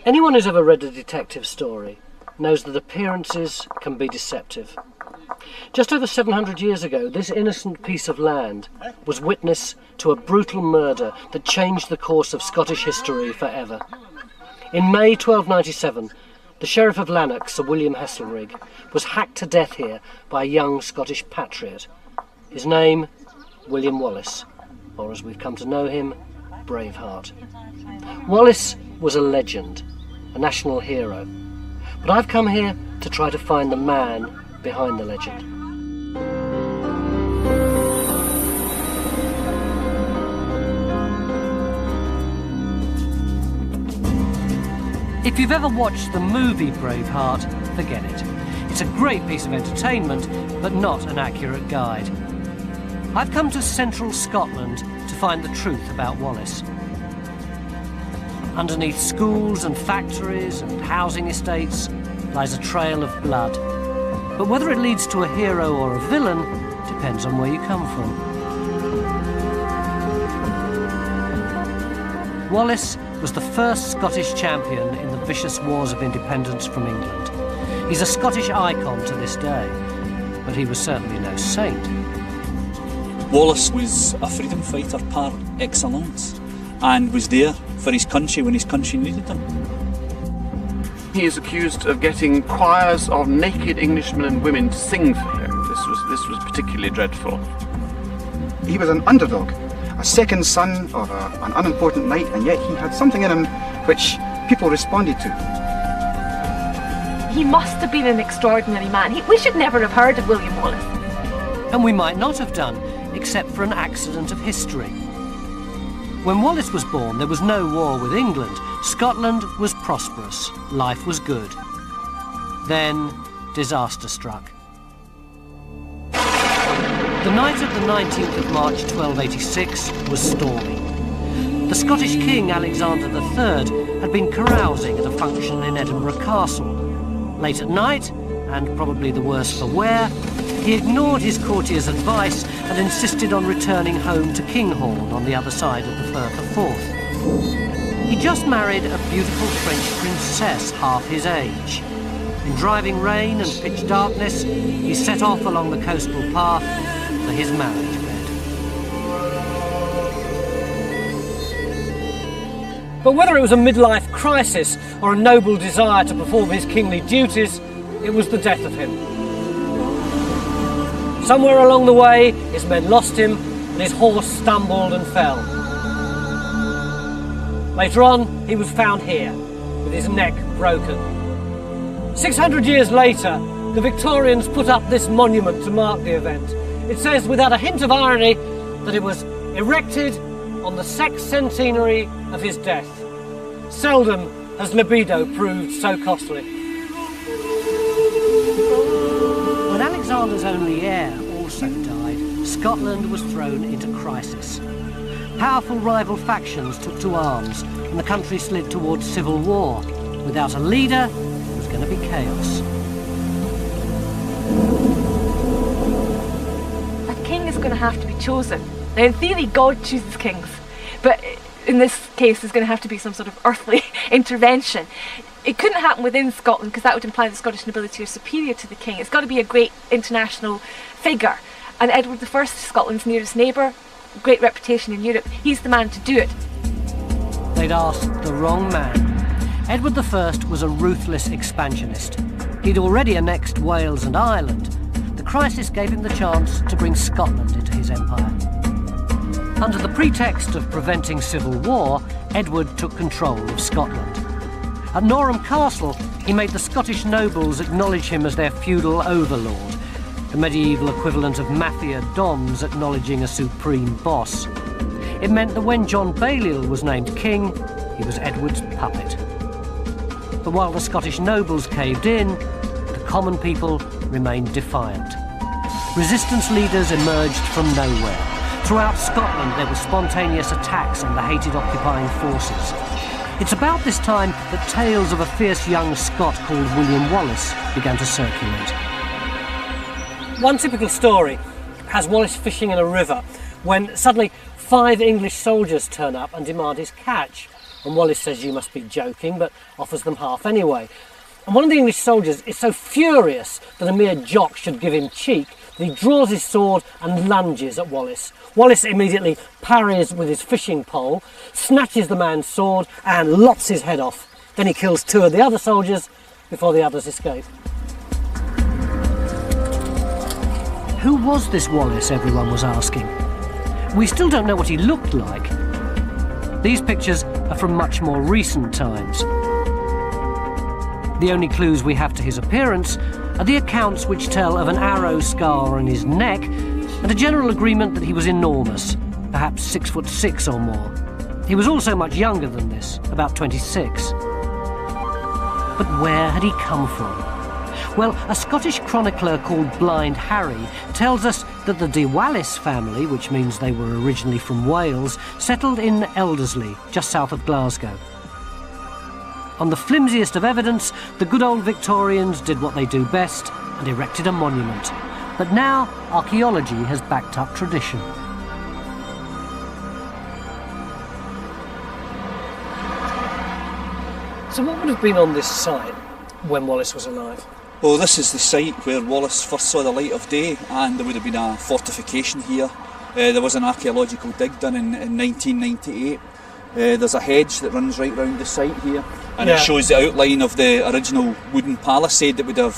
Anyone who's ever read a detective story knows that appearances can be deceptive. Just over 700 years ago, this innocent piece of land was witness to a brutal murder that changed the course of Scottish history forever. In May 1297, the Sheriff of Lanark, Sir William Heselrigg, was hacked to death here by a young Scottish patriot. His name, William Wallace, or as we've come to know him, Braveheart. Wallace was a legend, a national hero, but I've come here to try to find the man behind the legend. If you've ever watched the movie Braveheart, forget it. It's a great piece of entertainment, but not an accurate guide. I've come to central Scotland to find the truth about Wallace. Underneath schools and factories and housing estates lies a trail of blood. But whether it leads to a hero or a villain depends on where you come from. Wallace was the first Scottish champion in the vicious wars of independence from England. He's a Scottish icon to this day, but he was certainly no saint. Wallace was a freedom fighter par excellence and was there for his country when his country needed him. He is accused of getting choirs of naked Englishmen and women to sing for him. This was particularly dreadful. He was an underdog, a second son of an unimportant knight, and yet he had something in him which people responded to. He must have been an extraordinary man. We should never have heard of William Wallace. And we might not have done, except for an accident of history. When Wallace was born, there was no war with England. Scotland was prosperous. Life was good. Then, disaster struck. The night of the 19th of March 1286 was stormy. The Scottish King Alexander III had been carousing at a function in Edinburgh Castle. Late at night, and probably the worse for wear, he ignored his courtiers' advice and insisted on returning home to Kinghorn on the other side of the Firth of Forth. He just married a beautiful French princess half his age. In driving rain and pitch darkness, he set off along the coastal path for his marriage bed. But whether it was a midlife crisis or a noble desire to perform his kingly duties, it was the death of him. Somewhere along the way, his men lost him and his horse stumbled and fell. Later on, he was found here, with his neck broken. 600 years later, the Victorians put up this monument to mark the event. It says, without a hint of irony, that it was erected on the sexcentenary of his death. Seldom has libido proved so costly. When Alexander's only heir also died, Scotland was thrown into crisis. Powerful rival factions took to arms, and the country slid towards civil war. Without a leader, it was going to be chaos. A king is going to have to be chosen. Now, in theory, God chooses kings, but in this case, there's going to have to be some sort of earthly intervention. It couldn't happen within Scotland because that would imply the Scottish nobility are superior to the king. It's got to be a great international figure. And Edward I, Scotland's nearest neighbour, great reputation in Europe, he's the man to do it. They'd asked the wrong man. Edward I was a ruthless expansionist. He'd already annexed Wales and Ireland. The crisis gave him the chance to bring Scotland into his empire. Under the pretext of preventing civil war, Edward took control of Scotland. At Norham Castle, he made the Scottish nobles acknowledge him as their feudal overlord, the medieval equivalent of mafia dons acknowledging a supreme boss. It meant that when John Balliol was named king, he was Edward's puppet. But while the Scottish nobles caved in, the common people remained defiant. Resistance leaders emerged from nowhere. Throughout Scotland, there were spontaneous attacks on the hated occupying forces. It's about this time that tales of a fierce young Scot called William Wallace began to circulate. One typical story has Wallace fishing in a river when suddenly 5 English soldiers turn up and demand his catch. and Wallace says you must be joking, but offers them half anyway. And one of the English soldiers is so furious that a mere jock should give him cheek that he draws his sword and lunges at Wallace. Wallace immediately parries with his fishing pole, snatches the man's sword and lops his head off. Then he kills 2 of the other soldiers before the others escape. Who was this Wallace, everyone was asking? We still don't know what he looked like. These pictures are from much more recent times. The only clues we have to his appearance are the accounts which tell of an arrow scar on his neck and a general agreement that he was enormous, perhaps 6'6" or more. He was also much younger than this, about 26. But where had he come from? Well, a Scottish chronicler called Blind Harry tells us that the de Wallace family, which means they were originally from Wales, settled in Elderslie, just south of Glasgow. On the flimsiest of evidence, the good old Victorians did what they do best and erected a monument. But now archaeology has backed up tradition. So what would have been on this site when Wallace was alive? Well, this is the site where Wallace first saw the light of day, and there would have been a fortification here. There was an archaeological dig done in 1998. There's a hedge that runs right round the site here, and it shows the outline of the original wooden palisade that would have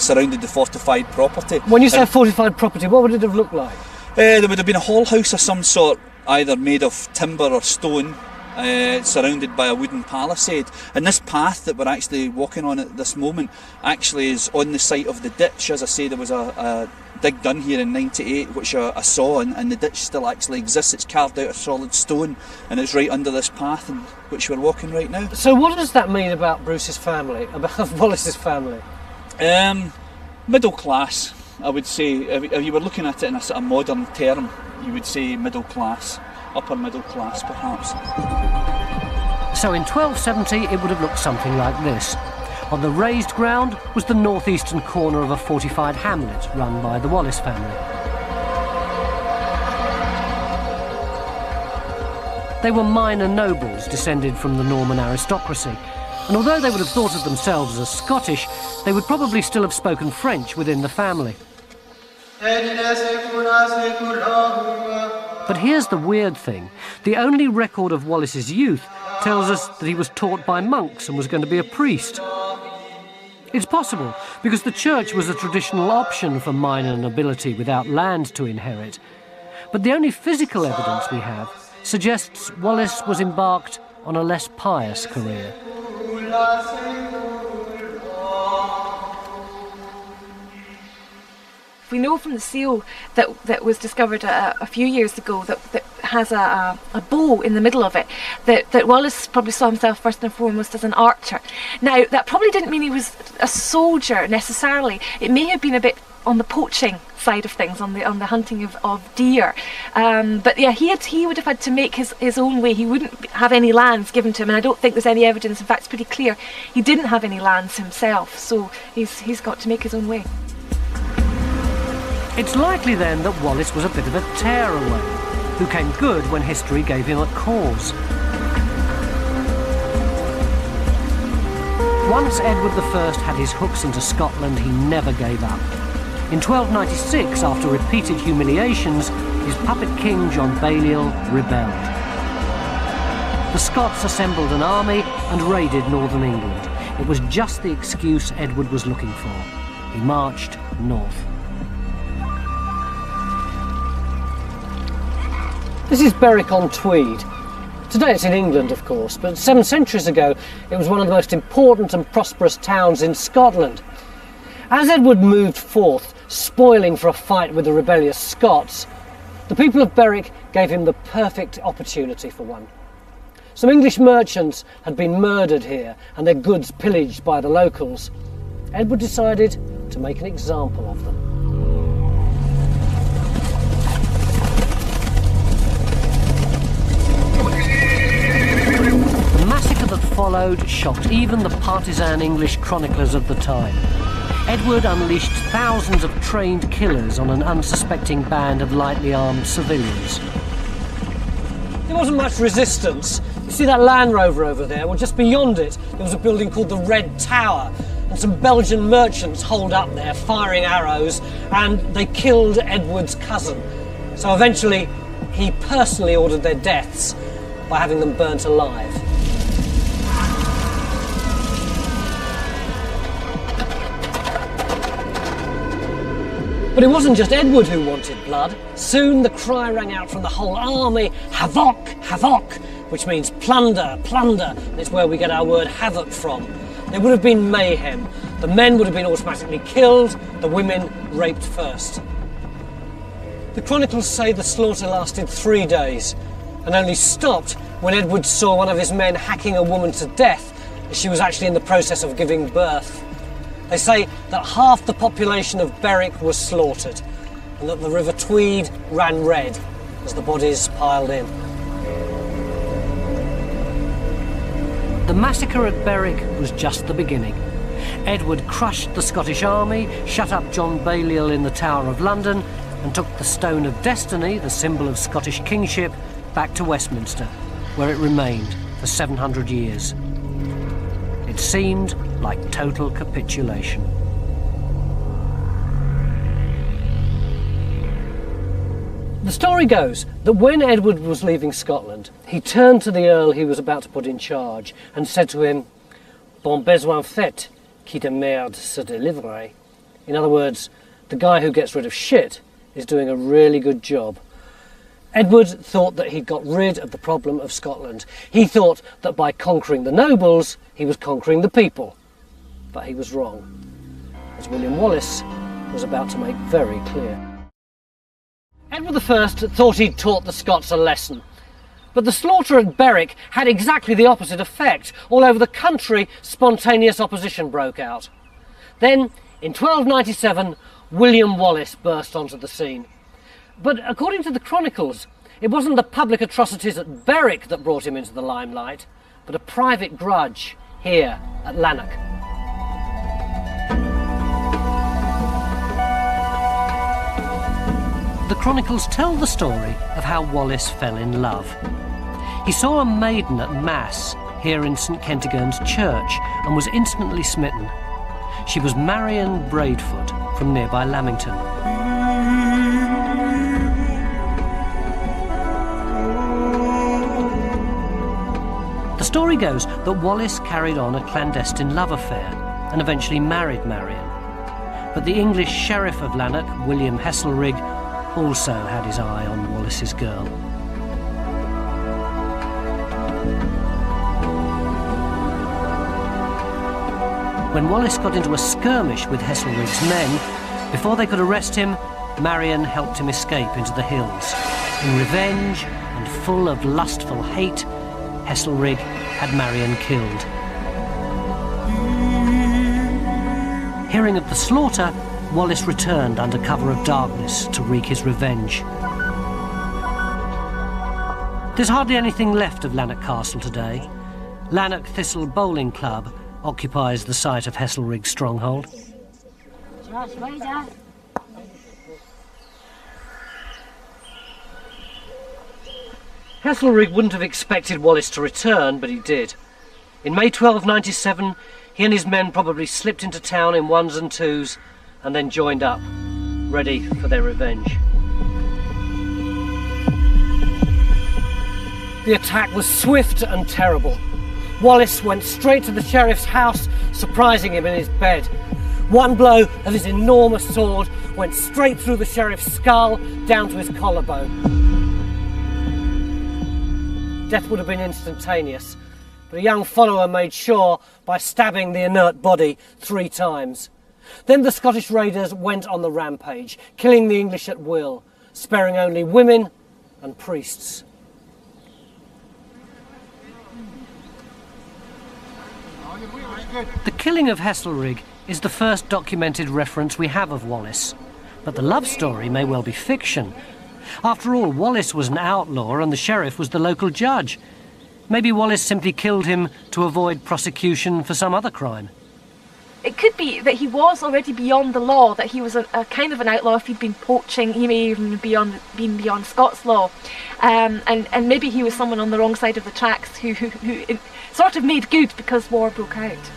surrounded the fortified property. When you say fortified property, what would it have looked like? There would have been a hall house of some sort, either made of timber or stone, surrounded by a wooden palisade. And this path that we're actually walking on at this moment actually is on the site of the ditch. As I say, there was a dig done here in 98 which I saw, and the ditch still actually exists. It's carved out of solid stone and it's right under this path in which we're walking right now. So what does that mean about Bruce's family, about Wallace's family? Middle class, I would say. If you were looking at it in a sort of modern term, you would say middle class, upper middle class perhaps. So in 1270 it would have looked something like this. On the raised ground was the northeastern corner of a fortified hamlet run by the Wallace family. They were minor nobles descended from the Norman aristocracy, and although they would have thought of themselves as Scottish, they would probably still have spoken French within the family. But here's the weird thing. The only record of Wallace's youth tells us that he was taught by monks and was going to be a priest. It's possible, because the church was a traditional option for minor nobility without land to inherit. But the only physical evidence we have suggests Wallace was embarked on a less pious career. We know from the seal that was discovered a few years ago that has a bow in the middle of it, that Wallace probably saw himself first and foremost as an archer. Now, that probably didn't mean he was a soldier necessarily. It may have been a bit on the poaching side of things, on the hunting of deer. But yeah, he would have had to make his own way. He wouldn't have any lands given to him, and I don't think there's any evidence. In fact, it's pretty clear he didn't have any lands himself, so he's got to make his own way. It's likely then that Wallace was a bit of a tearaway, who came good when history gave him a cause. Once Edward I had his hooks into Scotland, he never gave up. In 1296, after repeated humiliations, his puppet king John Balliol rebelled. The Scots assembled an army and raided northern England. It was just the excuse Edward was looking for. He marched north. This is Berwick-on-Tweed. Today it's in England, of course, but 7 centuries ago it was one of the most important and prosperous towns in Scotland. As Edward moved forth, spoiling for a fight with the rebellious Scots, the people of Berwick gave him the perfect opportunity for one. Some English merchants had been murdered here and their goods pillaged by the locals. Edward decided to make an example of them. The massacre that followed shocked even the partisan English chroniclers of the time. Edward unleashed thousands of trained killers on an unsuspecting band of lightly armed civilians. There wasn't much resistance. See that Land Rover over there? Well, just beyond it, there was a building called the Red Tower, and some Belgian merchants holed up there, firing arrows, and they killed Edward's cousin. So eventually, he personally ordered their deaths by having them burnt alive. But it wasn't just Edward who wanted blood. Soon the cry rang out from the whole army, "Havoc, havoc," which means plunder, plunder. It's where we get our word havoc from. There would have been mayhem. The men would have been automatically killed, the women raped first. The chronicles say the slaughter lasted 3 days and only stopped when Edward saw one of his men hacking a woman to death as she was actually in the process of giving birth. They say that half the population of Berwick was slaughtered and that the River Tweed ran red as the bodies piled in. The massacre at Berwick was just the beginning. Edward crushed the Scottish army, shut up John Balliol in the Tower of London, and took the Stone of Destiny, the symbol of Scottish kingship, back to Westminster, where it remained for 700 years. It seemed like total capitulation. The story goes that when Edward was leaving Scotland, he turned to the Earl he was about to put in charge and said to him, "Bon besoin fait, qui de merde se délivre." In other words, the guy who gets rid of shit is doing a really good job. Edward thought that he'd got rid of the problem of Scotland. He thought that by conquering the nobles, he was conquering the people. But he was wrong, as William Wallace was about to make very clear. Edward I thought he'd taught the Scots a lesson. But the slaughter at Berwick had exactly the opposite effect. All over the country, spontaneous opposition broke out. Then, in 1297, William Wallace burst onto the scene. But according to the chronicles, it wasn't the public atrocities at Berwick that brought him into the limelight, but a private grudge here at Lanark. The chronicles tell the story of how Wallace fell in love. He saw a maiden at Mass here in St Kentigern's church and was instantly smitten. She was Marion Braveheart from nearby Lamington. The story goes that Wallace carried on a clandestine love affair and eventually married Marion. But the English Sheriff of Lanark, William Heselrigg, also had his eye on Wallace's girl. When Wallace got into a skirmish with Heselrigg's men, before they could arrest him, Marion helped him escape into the hills. In revenge and full of lustful hate, Heselrigg had Marion killed. Hearing of the slaughter, Wallace returned under cover of darkness to wreak his revenge. There's hardly anything left of Lanark Castle today. Lanark Thistle Bowling Club occupies the site of Heselrigg's stronghold. Heselrigg wouldn't have expected Wallace to return, but he did. In May 1297, he and his men probably slipped into town in ones and twos and then joined up, ready for their revenge. The attack was swift and terrible. Wallace went straight to the sheriff's house, surprising him in his bed. One blow of his enormous sword went straight through the sheriff's skull, down to his collarbone. Death would have been instantaneous, but a young follower made sure by stabbing the inert body 3 times. Then the Scottish raiders went on the rampage, killing the English at will, sparing only women and priests. The killing of Heselrigg is the first documented reference we have of Wallace, but the love story may well be fiction. After all, Wallace was an outlaw and the sheriff was the local judge. Maybe Wallace simply killed him to avoid prosecution for some other crime. it could be that he was already beyond the law, that he was a kind of an outlaw. If he'd been poaching, he may even been beyond Scots law, and maybe he was someone on the wrong side of the tracks who sort of made good because war broke out.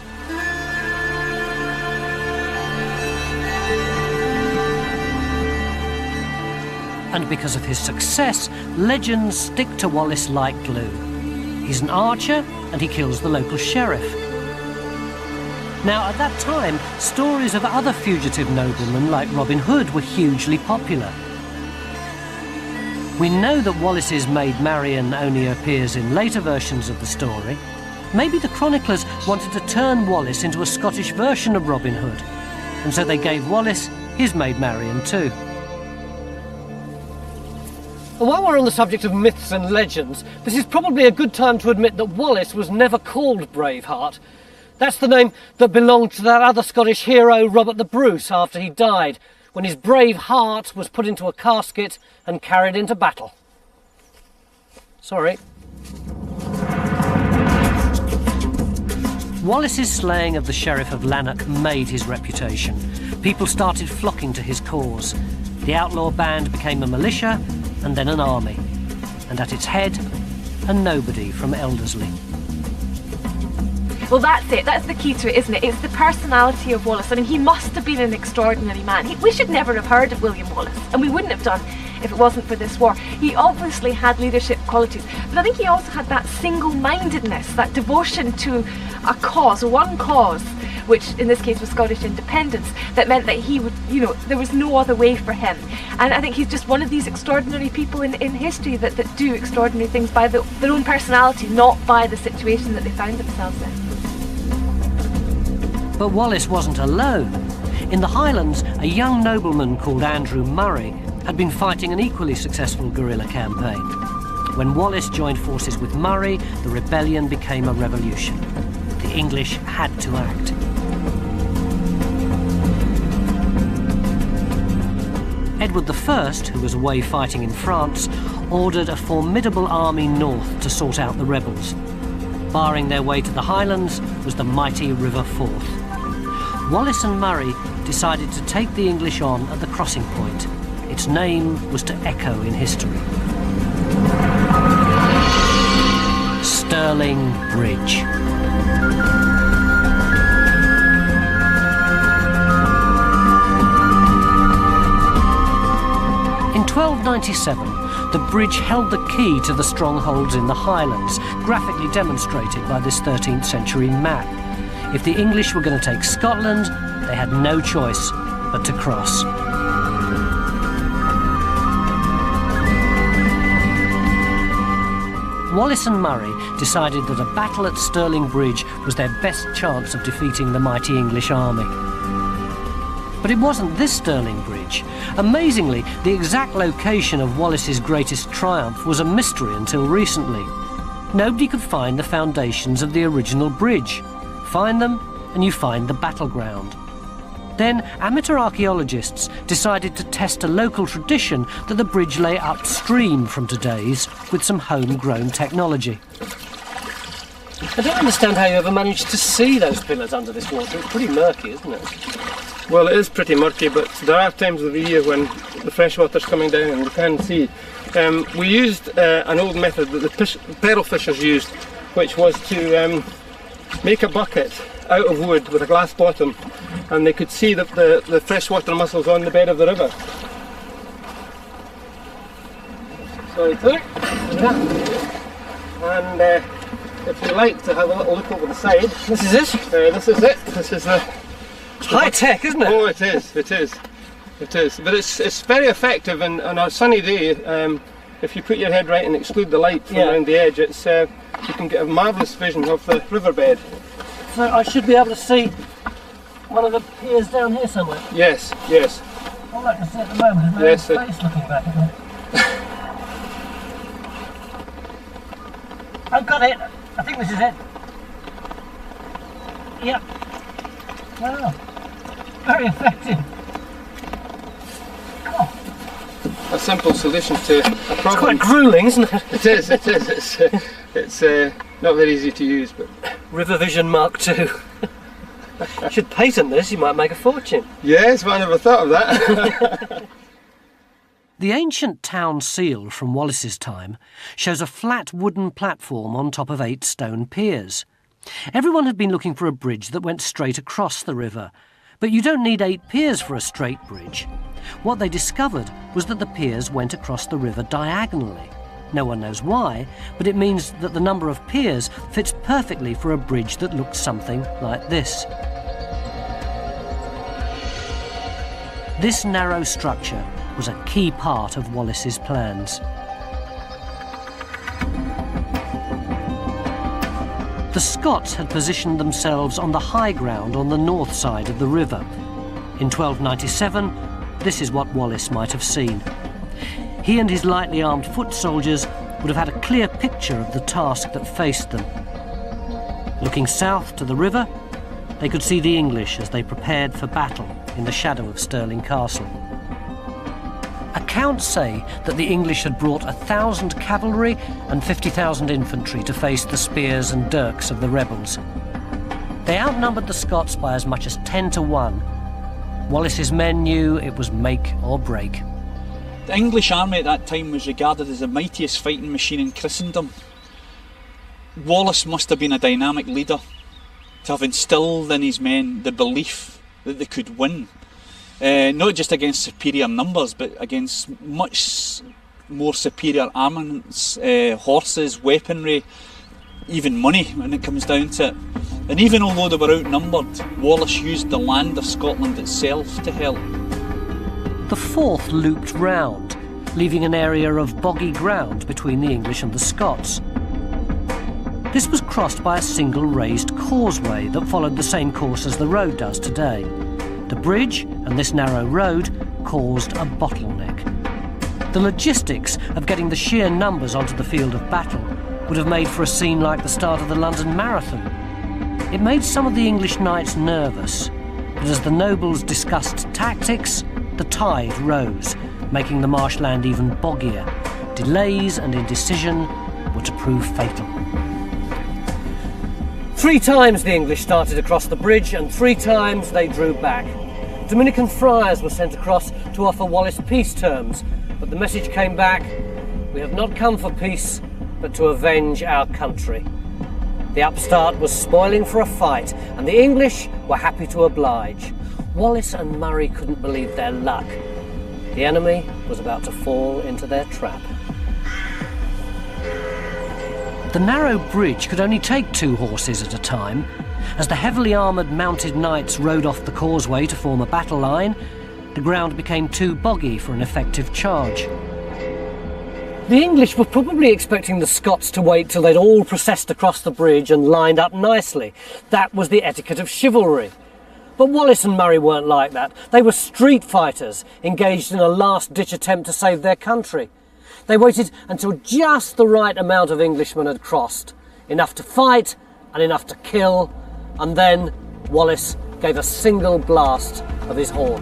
And because of his success, legends stick to Wallace like glue. He's an archer and he kills the local sheriff. Now, at that time, stories of other fugitive noblemen like Robin Hood were hugely popular. We know that Wallace's maid Marian only appears in later versions of the story. Maybe the chroniclers wanted to turn Wallace into a Scottish version of Robin Hood, and so they gave Wallace his maid Marian too. While we're on the subject of myths and legends, this is probably a good time to admit that Wallace was never called Braveheart. That's the name that belonged to that other Scottish hero, Robert the Bruce, after he died, when his brave heart was put into a casket and carried into battle. Sorry. Wallace's slaying of the Sheriff of Lanark made his reputation. People started flocking to his cause. The outlaw band became a militia, and then an army, and at its head, a nobody from Elderslie. Well, that's it. That's the key to it, isn't it? It's the personality of Wallace. I mean, he must have been an extraordinary man. We should never have heard of William Wallace, and we wouldn't have done if it wasn't for this war. He obviously had leadership qualities, but I think he also had that single-mindedness, that devotion to a cause, one cause, which in this case was Scottish independence, that meant that he would, there was no other way for him. And I think he's just one of these extraordinary people in history that do extraordinary things by their own personality, not by the situation that they found themselves in. But Wallace wasn't alone. In the Highlands, a young nobleman called Andrew Murray had been fighting an equally successful guerrilla campaign. When Wallace joined forces with Murray, the rebellion became a revolution. The English had to act. Edward I, who was away fighting in France, ordered a formidable army north to sort out the rebels. Barring their way to the Highlands was the mighty River Forth. Wallace and Murray decided to take the English on at the crossing point. Its name was to echo in history. Stirling Bridge. In 1297, the bridge held the key to the strongholds in the Highlands, graphically demonstrated by this 13th century map. If the English were going to take Scotland, they had no choice but to cross. Wallace and Murray decided that a battle at Stirling Bridge was their best chance of defeating the mighty English army. But it wasn't this Stirling Bridge. Amazingly, the exact location of Wallace's greatest triumph was a mystery until recently. Nobody could find the foundations of the original bridge. Find them, and you find the battleground. Then amateur archaeologists decided to test a local tradition that the bridge lay upstream from today's with some homegrown technology. I don't understand how you ever managed to see those pillars under this water. It's pretty murky, isn't it? Well, it is pretty murky, but there are times of the year when the fresh water's coming down and we can see. We used an old method that the pearl fishers used, which was to make a bucket out of wood with a glass bottom, and they could see the freshwater mussels on the bed of the river. Sorry, clear. And if you like to have a little look over the side, This is it? this is it. This is the High tech, isn't it? Oh, it is. It is. It is. But it's very effective, and on a sunny day, if you put your head right and exclude the light from around the edge, it's you can get a marvellous vision of the riverbed. So I should be able to see one of the piers down here somewhere. Yes, yes. All I can see at the moment is my Yes, own face looking back at me. I've got it. I think this is it. Yep. Wow. Very effective. Oh, A simple solution to a it's problem. quite gruelling, isn't it? It is. It is. It's not very easy to use, but River Vision Mark II. You should patent this, you might make a fortune. Yes, well, I never thought of that. The ancient town seal from Wallace's time shows a flat wooden platform on top of 8 stone piers. Everyone had been looking for a bridge that went straight across the river, but you don't need 8 piers for a straight bridge. What they discovered was that the piers went across the river diagonally. No one knows why, but it means that the number of piers fits perfectly for a bridge that looked something like this. This narrow structure was a key part of Wallace's plans. The Scots had positioned themselves on the high ground on the north side of the river. In 1297, this is what Wallace might have seen. He and his lightly armed foot soldiers would have had a clear picture of the task that faced them. Looking south to the river, they could see the English as they prepared for battle in the shadow of Stirling Castle. Accounts say that the English had brought 1,000 cavalry and 50,000 infantry to face the spears and dirks of the rebels. They outnumbered the Scots by as much as 10 to 1. Wallace's men knew it was make or break. The English army at that time was regarded as the mightiest fighting machine in Christendom. Wallace must have been a dynamic leader to have instilled in his men the belief that they could win. Not just against superior numbers, but against much more superior armaments, horses, weaponry, even money when it comes down to it. And even although they were outnumbered, Wallace used the land of Scotland itself to help. The fourth looped round, leaving an area of boggy ground between the English and the Scots. This was crossed by a single raised causeway that followed the same course as the road does today. The bridge and this narrow road caused a bottleneck. The logistics of getting the sheer numbers onto the field of battle would have made for a scene like the start of the London Marathon. It made some of the English knights nervous, but as the nobles discussed tactics, the tide rose, making the marshland even boggier. Delays and indecision were to prove fatal. 3 times the English started across the bridge, and 3 times they drew back. Dominican friars were sent across to offer Wallace peace terms, but the message came back: "We have not come for peace, but to avenge our country." The upstart was spoiling for a fight, and the English were happy to oblige. Wallace and Murray couldn't believe their luck. The enemy was about to fall into their trap. The narrow bridge could only take 2 horses at a time. As the heavily armoured mounted knights rode off the causeway to form a battle line, the ground became too boggy for an effective charge. The English were probably expecting the Scots to wait till they'd all processed across the bridge and lined up nicely. That was the etiquette of chivalry. But Wallace and Murray weren't like that. They were street fighters, engaged in a last-ditch attempt to save their country. They waited until just the right amount of Englishmen had crossed, enough to fight and enough to kill, and then Wallace gave a single blast of his horn.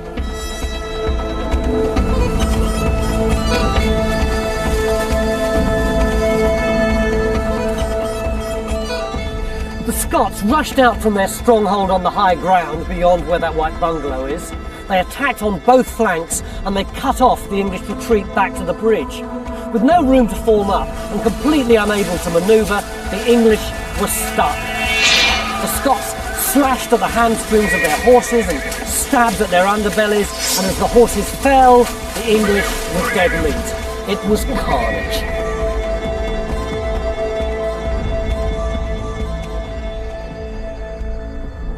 The Scots rushed out from their stronghold on the high ground beyond where that white bungalow is. They attacked on both flanks and they cut off the English retreat back to the bridge. With no room to form up and completely unable to manoeuvre, the English were stuck. The Scots slashed at the hamstrings of their horses and stabbed at their underbellies, and as the horses fell, the English were dead meat. It was carnage.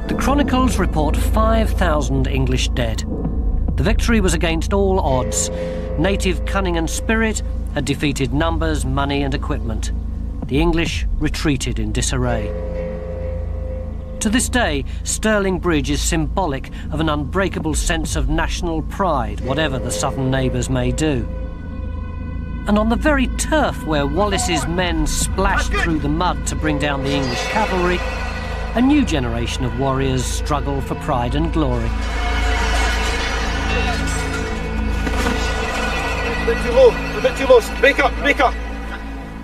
The chronicles report 5,000 English dead. The victory was against all odds. Native cunning and spirit had defeated numbers, money and equipment. The English retreated in disarray. To this day, Stirling Bridge is symbolic of an unbreakable sense of national pride, whatever the southern neighbours may do. And on the very turf where Wallace's men splashed through the mud to bring down the English cavalry, a new generation of warriors struggle for pride and glory. A bit too low, break up.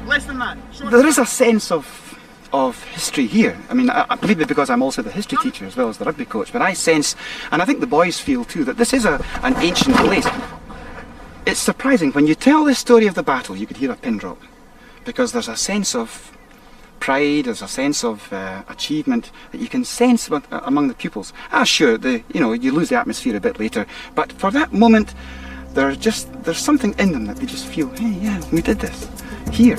Less than that. There is a sense of of history here. I mean, maybe because I'm also the history teacher as well as the rugby coach, but I sense, and I think the boys feel too, that this is an ancient place. It's surprising, when you tell the story of the battle, you could hear a pin drop, because there's a sense of pride, there's a sense of achievement that you can sense among the pupils. Sure, you lose the atmosphere a bit later, but for that moment, there's something in them that they just feel, hey, yeah, we did this here.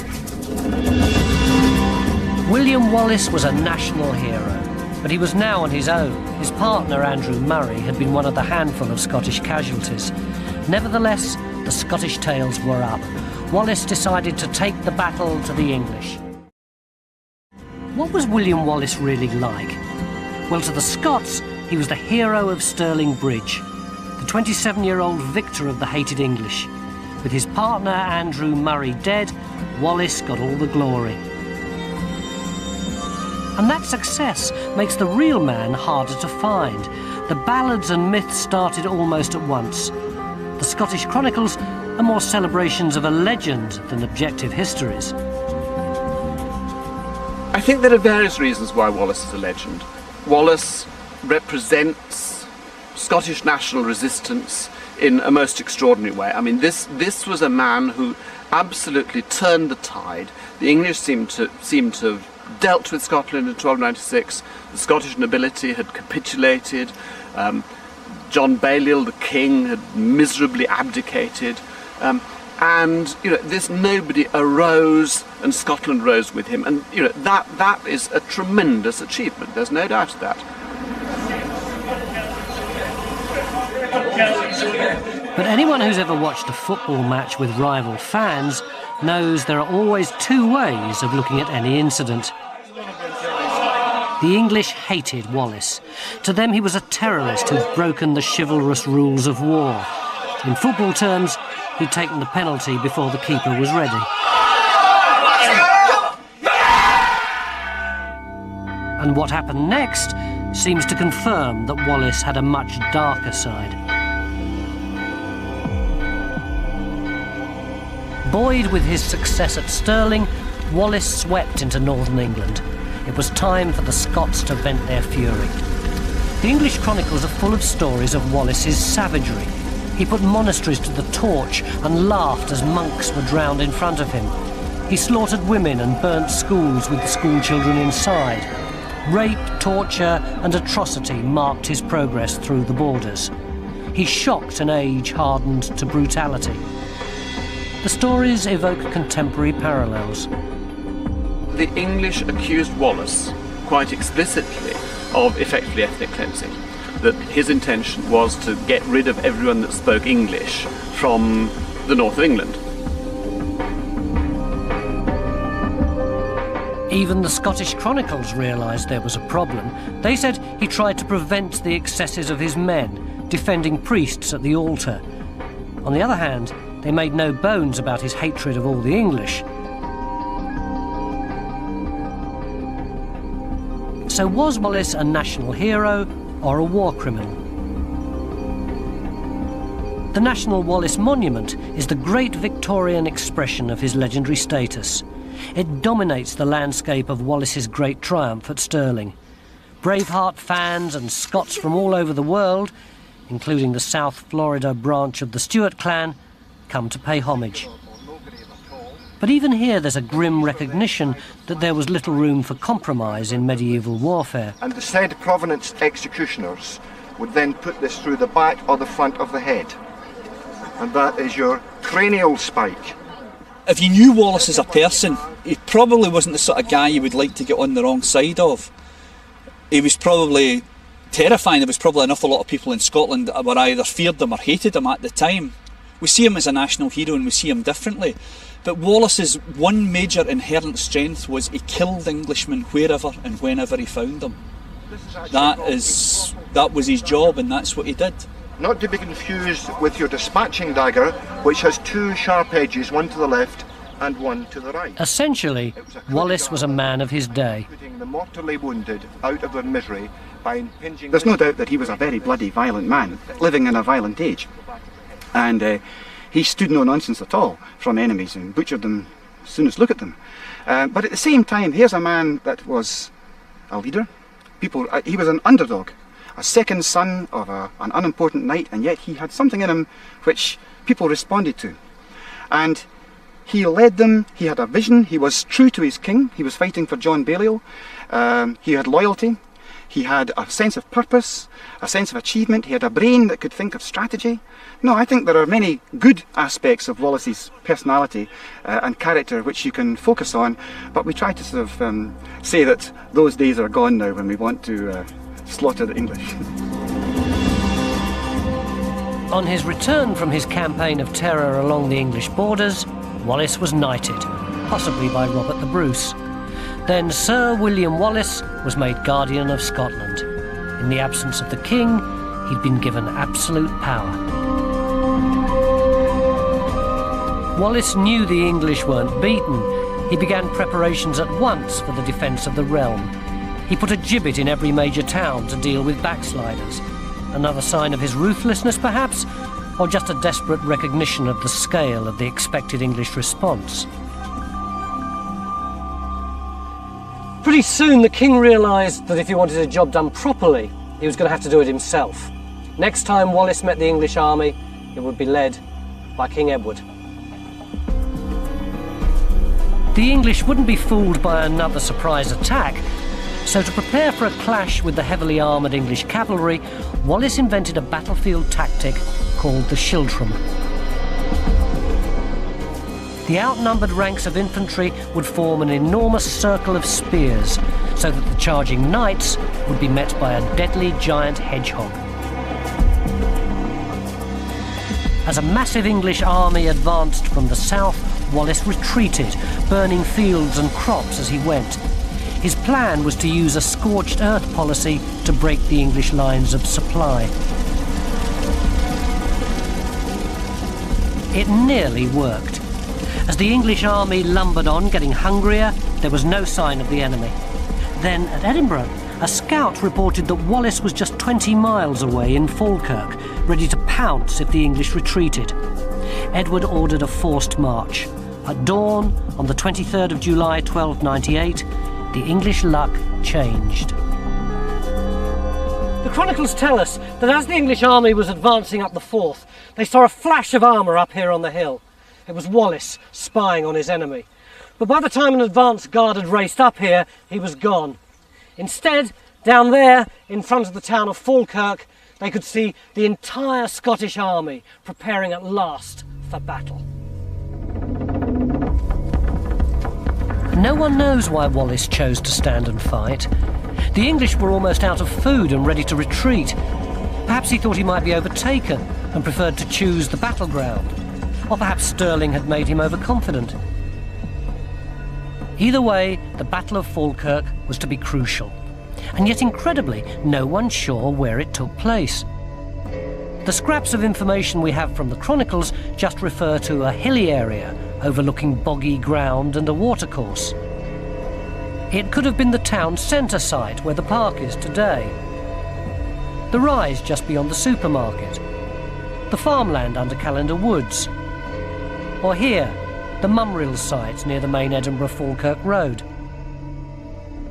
William Wallace was a national hero, but he was now on his own. His partner, Andrew Murray, had been one of the handful of Scottish casualties. Nevertheless, the Scottish tales were up. Wallace decided to take the battle to the English. What was William Wallace really like? Well, to the Scots, he was the hero of Stirling Bridge, the 27-year-old victor of the hated English. With his partner, Andrew Murray, dead, Wallace got all the glory. And that success makes the real man harder to find. The ballads and myths started almost at once. The Scottish chronicles are more celebrations of a legend than objective histories. I think there are various reasons why Wallace is a legend. Wallace represents Scottish national resistance in a most extraordinary way. I mean, this was a man who absolutely turned the tide. The English seem to have dealt with Scotland in 1296. The Scottish nobility had capitulated. John Balliol, the king, had miserably abdicated. And this nobody arose, and Scotland rose with him. And that is a tremendous achievement. There's no doubt of that. But anyone who's ever watched a football match with rival fans knows there are always two ways of looking at any incident. The English hated Wallace. To them, he was a terrorist who'd broken the chivalrous rules of war. In football terms, he'd taken the penalty before the keeper was ready. And what happened next seems to confirm that Wallace had a much darker side. Buoyed with his success at Stirling, Wallace swept into northern England. It was time for the Scots to vent their fury. The English chronicles are full of stories of Wallace's savagery. He put monasteries to the torch and laughed as monks were drowned in front of him. He slaughtered women and burnt schools with the school children inside. Rape, torture and atrocity marked his progress through the borders. He shocked an age hardened to brutality. The stories evoke contemporary parallels. The English accused Wallace quite explicitly of effectively ethnic cleansing, that his intention was to get rid of everyone that spoke English from the north of England. Even the Scottish chronicles realised there was a problem. They said he tried to prevent the excesses of his men, defending priests at the altar. On the other hand, they made no bones about his hatred of all the English. So was Wallace a national hero or a war criminal? The National Wallace Monument is the great Victorian expression of his legendary status. It dominates the landscape of Wallace's great triumph at Stirling. Braveheart fans and Scots from all over the world, including the South Florida branch of the Stuart clan, come to pay homage. But even here there's a grim recognition that there was little room for compromise in medieval warfare. And the said Provenance executioners would then put this through the back or the front of the head. And that is your cranial spike. If you knew Wallace as a person, he probably wasn't the sort of guy you would like to get on the wrong side of. He was probably terrifying. There was probably an awful lot of people in Scotland that were either feared him or hated him at the time. We see him as a national hero and we see him differently. But Wallace's one major inherent strength was he killed Englishmen wherever and whenever he found them. That was his job, and that's what he did. Not to be confused with your dispatching dagger, which has two sharp edges, one to the left and one to the right. Essentially, Wallace was a man of his day. Putting the mortally wounded out of their misery by impinging... There's no doubt that he was a very bloody, violent man, living in a violent age. And he stood no nonsense at all from enemies and butchered them as soon as look at them. But at the same time, here's a man that was a leader. He was an underdog, a second son of an unimportant knight, and yet he had something in him which people responded to. And he led them, he had a vision, he was true to his king, he was fighting for John Balliol, he had loyalty, he had a sense of purpose, a sense of achievement, he had a brain that could think of strategy. No, I think there are many good aspects of Wallace's personality and character which you can focus on, but we try to sort of say that those days are gone now when we want to slaughter the English. On his return from his campaign of terror along the English borders, Wallace was knighted, possibly by Robert the Bruce. Then Sir William Wallace was made Guardian of Scotland. In the absence of the king, he'd been given absolute power. Wallace knew the English weren't beaten. He began preparations at once for the defence of the realm. He put a gibbet in every major town to deal with backsliders. Another sign of his ruthlessness, perhaps, or just a desperate recognition of the scale of the expected English response. Pretty soon the king realised that if he wanted a job done properly, he was going to have to do it himself. Next time Wallace met the English army, it would be led by King Edward. The English wouldn't be fooled by another surprise attack, so to prepare for a clash with the heavily armoured English cavalry, Wallace invented a battlefield tactic called the schiltrom. The outnumbered ranks of infantry would form an enormous circle of spears, so that the charging knights would be met by a deadly giant hedgehog. As a massive English army advanced from the south, Wallace retreated, burning fields and crops as he went. His plan was to use a scorched earth policy to break the English lines of supply. It nearly worked. As the English army lumbered on, getting hungrier, there was no sign of the enemy. Then, at Edinburgh, a scout reported that Wallace was just 20 miles away in Falkirk, ready to pounce if the English retreated. Edward ordered a forced march. At dawn, on the 23rd of July 1298, the English luck changed. The chronicles tell us that as the English army was advancing up the Forth, they saw a flash of armour up here on the hill. It was Wallace spying on his enemy. But by the time an advance guard had raced up here, he was gone. Instead, down there, in front of the town of Falkirk, they could see the entire Scottish army preparing at last for battle. No one knows why Wallace chose to stand and fight. The English were almost out of food and ready to retreat. Perhaps he thought he might be overtaken and preferred to choose the battleground. Or perhaps Stirling had made him overconfident. Either way, the Battle of Falkirk was to be crucial. And yet, incredibly, no one's sure where it took place. The scraps of information we have from the chronicles just refer to a hilly area overlooking boggy ground and a watercourse. It could have been the town centre site where the park is today, the rise just beyond the supermarket, the farmland under Callender Woods, or here, the Mumrill site near the main Edinburgh-Falkirk road.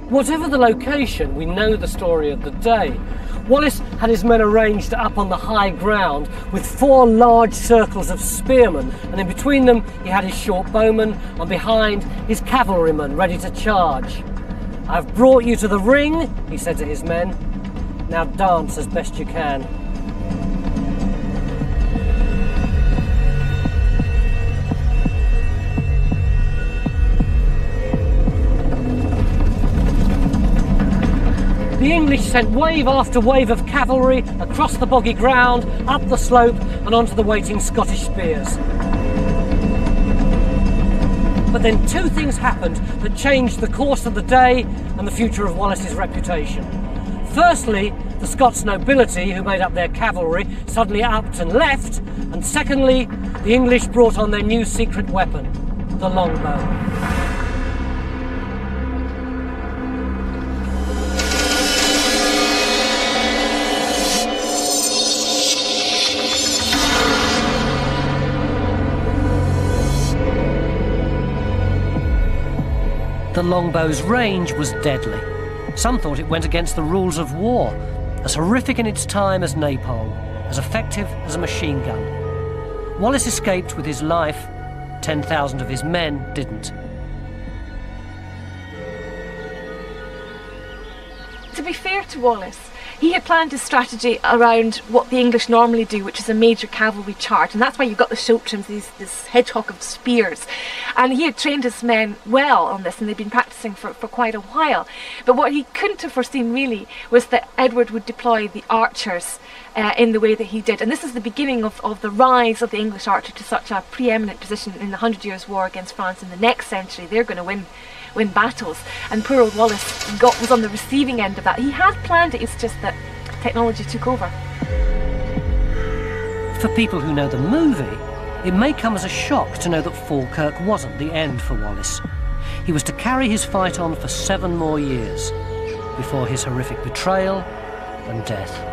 Whatever the location, we know the story of the day. Wallace had his men arranged up on the high ground with 4 large circles of spearmen, and in between them he had his short bowmen, and behind his cavalrymen ready to charge. "I've brought you to the ring," he said to his men. "Now dance as best you can." The English sent wave after wave of cavalry across the boggy ground, up the slope and onto the waiting Scottish spears. But then 2 things happened that changed the course of the day and the future of Wallace's reputation. Firstly, the Scots nobility who made up their cavalry suddenly upped and left, and secondly, the English brought on their new secret weapon, the longbow. the longbow's range was deadly. Some thought it went against the rules of war, as horrific in its time as napalm, as effective as a machine gun. Wallace escaped with his life. 10,000 of his men didn't. To be fair to Wallace, he had planned his strategy around what the English normally do, which is a major cavalry charge, and that's why you've got the schultrums, this hedgehog of spears. And he had trained his men well on this, and they'd been practicing for quite a while. But what he couldn't have foreseen really was that Edward would deploy the archers in the way that he did. And this is the beginning of the rise of the English archer to such a preeminent position in the 100 Years' War against France in the next century. They're going to win battles, and poor old Wallace was on the receiving end of that. He had planned it, it's just that technology took over. For people who know the movie, it may come as a shock to know that Falkirk wasn't the end for Wallace. He was to carry his fight on for 7 more years, before his horrific betrayal and death.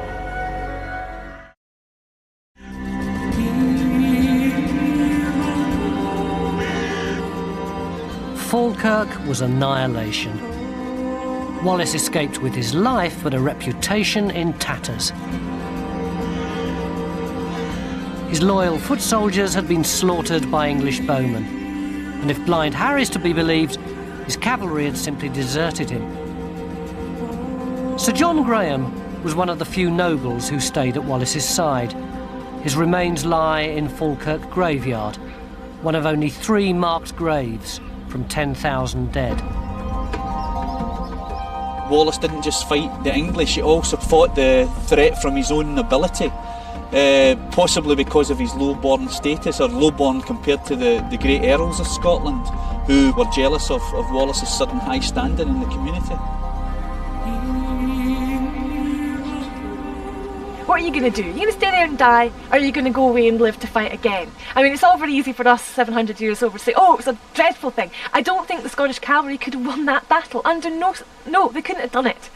Falkirk was annihilation. Wallace escaped with his life, but a reputation in tatters. His loyal foot soldiers had been slaughtered by English bowmen, and if Blind Harry's to be believed, his cavalry had simply deserted him. Sir John Graham was one of the few nobles who stayed at Wallace's side. His remains lie in Falkirk graveyard, one of only 3 marked graves from 10,000 dead. Wallace didn't just fight the English, he also fought the threat from his own nobility, possibly because of his low-born status, or low-born compared to the great earls of Scotland, who were jealous of Wallace's sudden high standing in the community. What are you going to do? Are you going to stay there and die, or are you going to go away and live to fight again? I mean, it's all very easy for us 700 years over to say, oh, it was a dreadful thing. I don't think the Scottish cavalry could have won that battle. No, they couldn't have done it.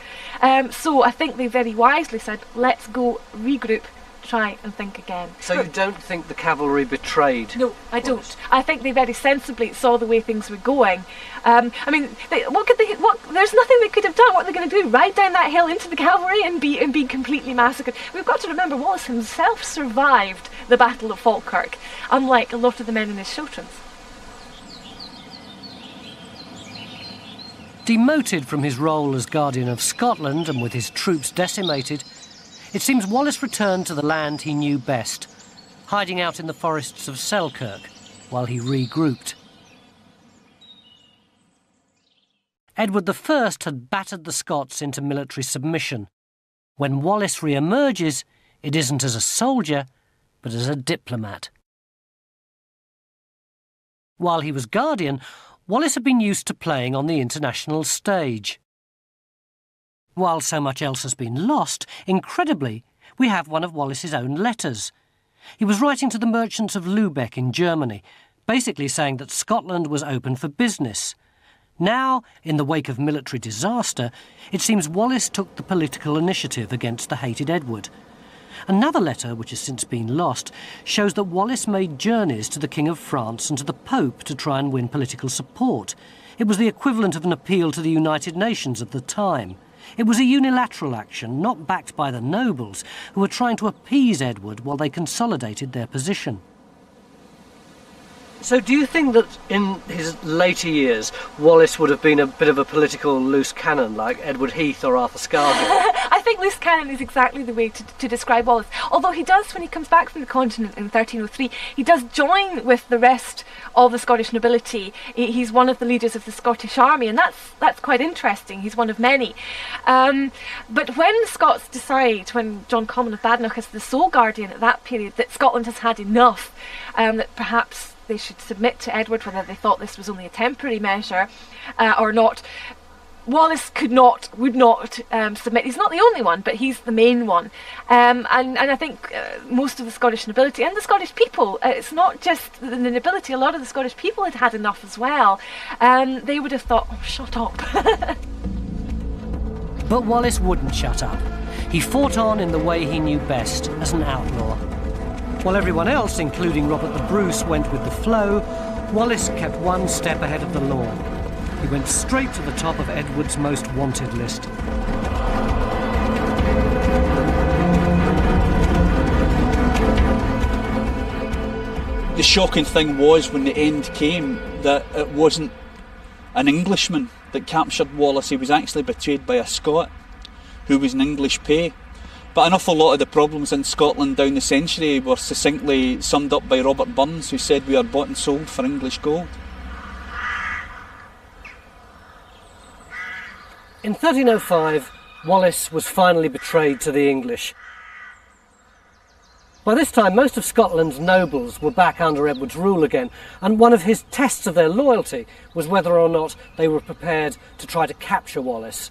So I think they very wisely said, let's go regroup, try and think again. So you don't think the cavalry betrayed? No, I don't. I think they very sensibly saw the way things were going. I mean, there's nothing they could have done. What are they going to do? Ride down that hill into the cavalry and be completely massacred? We've got to remember Wallace himself survived the Battle of Falkirk, unlike a lot of the men in his schultrums. Demoted from his role as Guardian of Scotland and with his troops decimated, it seems Wallace returned to the land he knew best, hiding out in the forests of Selkirk while he regrouped. Edward I had battered the Scots into military submission. When Wallace re-emerges, it isn't as a soldier, but as a diplomat. While he was Guardian, Wallace had been used to playing on the international stage. While so much else has been lost, incredibly, we have one of Wallace's own letters. He was writing to the merchants of Lubeck in Germany, basically saying that Scotland was open for business. Now, in the wake of military disaster, it seems Wallace took the political initiative against the hated Edward. Another letter, which has since been lost, shows that Wallace made journeys to the King of France and to the Pope to try and win political support. It was the equivalent of an appeal to the United Nations at the time. It was a unilateral action, not backed by the nobles, who were trying to appease Edward while they consolidated their position. So do you think that in his later years, Wallace would have been a bit of a political loose cannon, like Edward Heath or Arthur Scargill? I think loose cannon is exactly the way to describe Wallace. Although he does, when he comes back from the continent in 1303, he does join with the rest of the Scottish nobility. He's one of the leaders of the Scottish army, and that's quite interesting. He's one of many. But when the Scots decide, when John Comyn of Badenoch is the sole guardian at that period, that Scotland has had enough, that perhaps they should submit to Edward, whether they thought this was only a temporary measure or not, Wallace would not submit. He's not the only one, but he's the main one. And I think most of the Scottish nobility and the Scottish people, it's not just the nobility, a lot of the Scottish people had had enough as well. They would have thought, oh, shut up. But Wallace wouldn't shut up. He fought on in the way he knew best, as an outlaw. While everyone else, including Robert the Bruce, went with the flow, Wallace kept one step ahead of the law. he went straight to the top of Edward's most wanted list. The shocking thing was, when the end came, that it wasn't an Englishman that captured Wallace. He was actually betrayed by a Scot who was in English pay. But an awful lot of the problems in Scotland down the century were succinctly summed up by Robert Burns, who said, "We are bought and sold for English gold." In 1305, Wallace was finally betrayed to the English. By this time, most of Scotland's nobles were back under Edward's rule again, and one of his tests of their loyalty was whether or not they were prepared to try to capture Wallace.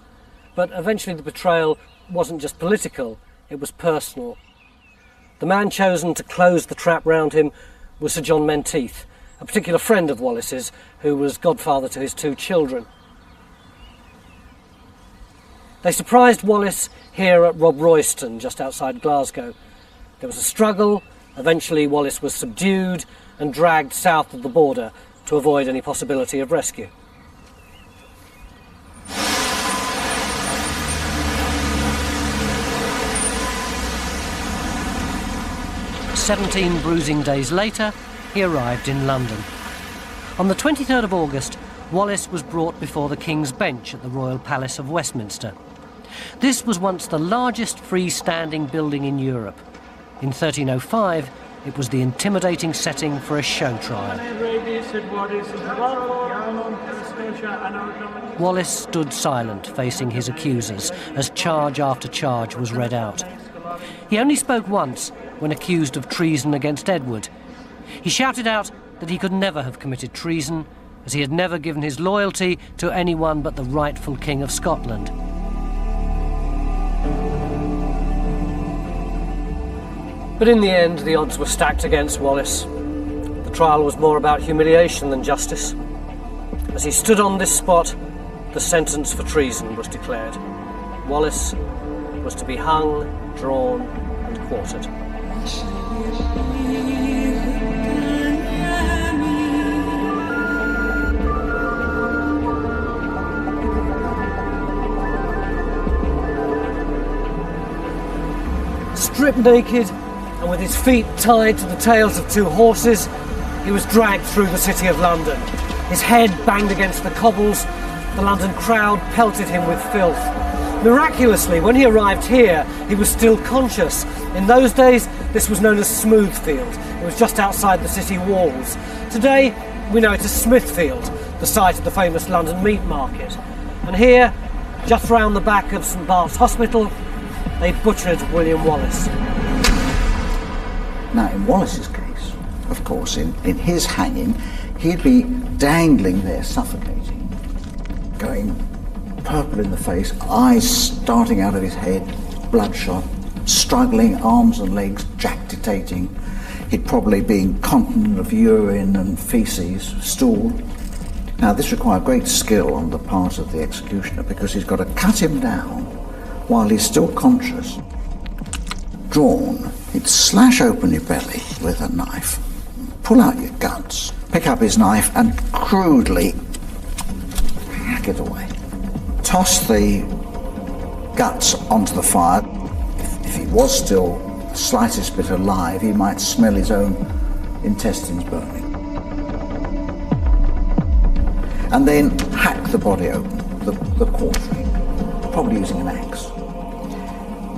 But eventually the betrayal wasn't just political, it was personal. The man chosen to close the trap round him was Sir John Menteith, a particular friend of Wallace's, who was godfather to his 2 children. They surprised Wallace here at Rob Royston, just outside Glasgow. There was a struggle. Eventually Wallace was subdued and dragged south of the border to avoid any possibility of rescue. "17 bruising days later, he arrived in London. On the 23rd of August, Wallace was brought before the King's Bench at the Royal Palace of Westminster. This was once the largest freestanding building in Europe. In 1305, it was the intimidating setting for a show trial. Wallace stood silent, facing his accusers, as charge after charge was read out. He only spoke once, when accused of treason against Edward. He shouted out that he could never have committed treason, as he had never given his loyalty to anyone but the rightful King of Scotland. But in the end, the odds were stacked against Wallace. The trial was more about humiliation than justice. As he stood on this spot, the sentence for treason was declared. Wallace was to be hung, drawn, and quartered. Stripped naked, and with his feet tied to the tails of 2 horses, he was dragged through the city of London. His head banged against the cobbles, the London crowd pelted him with filth. Miraculously, when he arrived here, he was still conscious. In those days, this was known as Smoothfield. It was just outside the city walls. Today, we know it as Smithfield, the site of the famous London meat market. And here, just round the back of St Bart's Hospital, they butchered William Wallace. Now, in Wallace's case, of course, in his hanging, he'd be dangling there, suffocating, going purple in the face, eyes starting out of his head, bloodshot, struggling, arms and legs jactitating. He'd probably be incontinent of urine and feces, stool. Now, this required great skill on the part of the executioner, because he's got to cut him down while he's still conscious. Drawn, he'd slash open your belly with a knife, pull out your guts, pick up his knife and crudely hack it away. Toss the guts onto the fire. If he was still the slightest bit alive, he might smell his own intestines burning. And then hack the body open, the quartering, probably using an axe.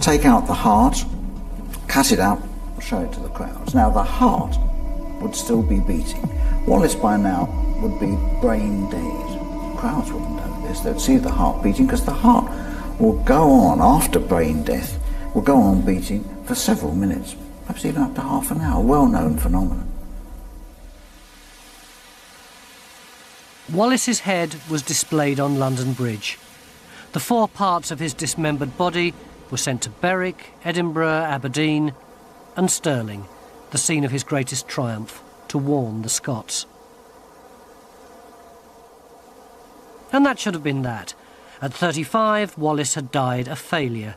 Take out the heart, cut it out, show it to the crowds. Now, the heart would still be beating. Wallace by now would be brain dead. Crowds wouldn't know this. They'd see the heart beating, because the heart will go on after brain death, will go on beating for several minutes, perhaps even up to half an hour. Well-known phenomenon. Wallace's head was displayed on London Bridge. The 4 parts of his dismembered body were sent to Berwick, Edinburgh, Aberdeen and Stirling, the scene of his greatest triumph, to warn the Scots. And that should have been that. At 35, Wallace had died a failure.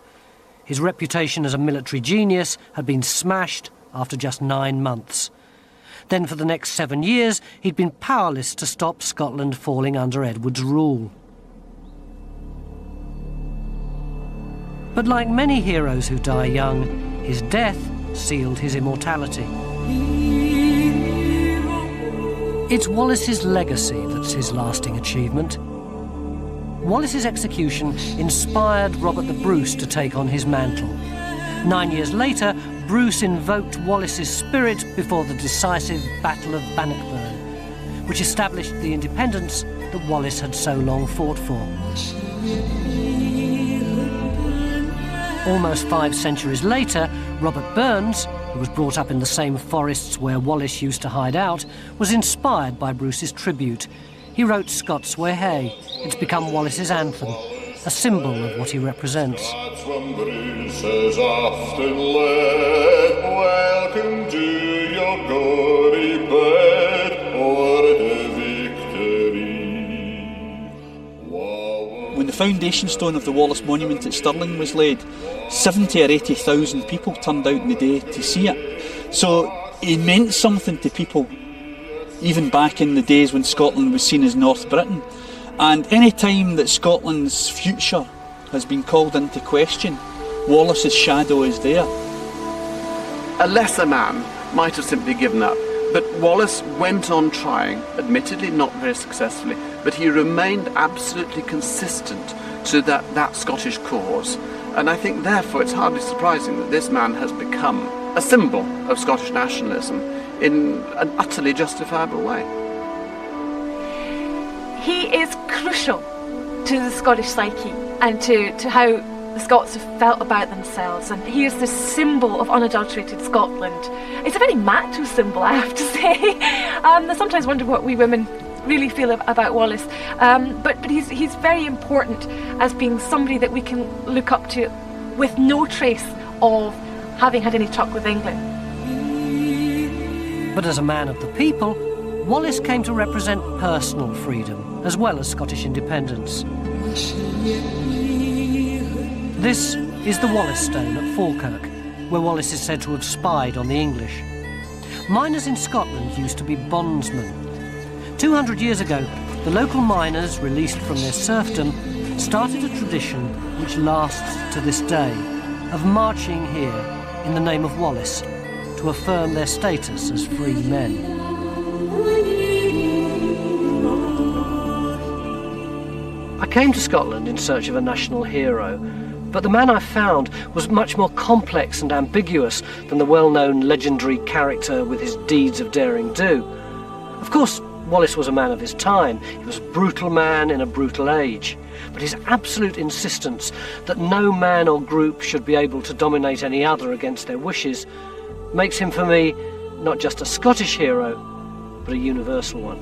His reputation as a military genius had been smashed after just 9 months. Then for the next 7 years, he'd been powerless to stop Scotland falling under Edward's rule. But like many heroes who die young, his death sealed his immortality. It's Wallace's legacy that's his lasting achievement. Wallace's execution inspired Robert the Bruce to take on his mantle. 9 years later, Bruce invoked Wallace's spirit before the decisive Battle of Bannockburn, which established the independence that Wallace had so long fought for. Almost 5 centuries later, Robert Burns, who was brought up in the same forests where Wallace used to hide out, was inspired by Bruce's tribute. He wrote Scots Wha Hae. It's become Wallace's anthem, a symbol of what he represents. That's when Bruce has often led, welcome to your gory bed, or the victory. When the foundation stone of the Wallace Monument at Stirling was laid, 70 or 80,000 people turned out in the day to see it. So he meant something to people, even back in the days when Scotland was seen as North Britain. And any time that Scotland's future has been called into question, Wallace's shadow is there. A lesser man might have simply given up, but Wallace went on trying, admittedly not very successfully, but he remained absolutely consistent to that Scottish cause. And I think therefore it's hardly surprising that this man has become a symbol of Scottish nationalism in an utterly justifiable way. He is crucial to the Scottish psyche and to how the Scots have felt about themselves, and he is the symbol of unadulterated Scotland. It's a very macho symbol, I have to say. I sometimes wonder what we women really feel about Wallace, but he's very important as being somebody that we can look up to with no trace of having had any truck with England. But as a man of the people, Wallace came to represent personal freedom as well as Scottish independence. This is the Wallace Stone at Falkirk, where Wallace is said to have spied on the English. Miners in Scotland used to be bondsmen. 200 years ago, the local miners, released from their serfdom, started a tradition which lasts to this day, of marching here in the name of Wallace to affirm their status as free men. I came to Scotland in search of a national hero, but the man I found was much more complex and ambiguous than the well-known legendary character with his deeds of daring do. Of course, Wallace was a man of his time. He was a brutal man in a brutal age. But his absolute insistence that no man or group should be able to dominate any other against their wishes makes him, for me, not just a Scottish hero, but a universal one.